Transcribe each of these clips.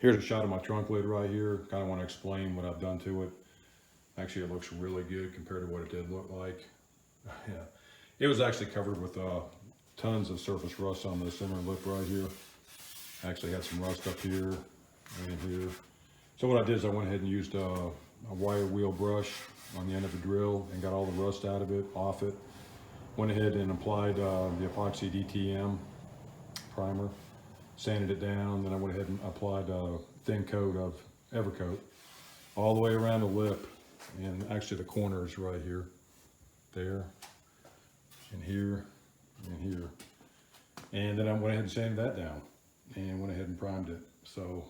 Here's a shot of my trunk lid right here. Kind of want to explain what I've done to it. Actually, it looks really good compared to what it did look like. Yeah, it was actually covered with tons of surface rust on the center lip right here. Actually had some rust up here and here. So what I did is I went ahead and used a wire wheel brush on the end of the drill and got all the rust out of it, off it. Went ahead and applied the epoxy DTM primer, sanded it down, then I went ahead and applied a thin coat of Evercoat all the way around the lip and actually the corners right here, there, and here, and here. And then I went ahead and sanded that down and went ahead and primed it. So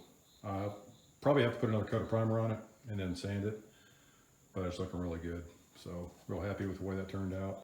probably have to put another coat of primer on it and then sand it, but it's looking really good. So real happy with the way that turned out.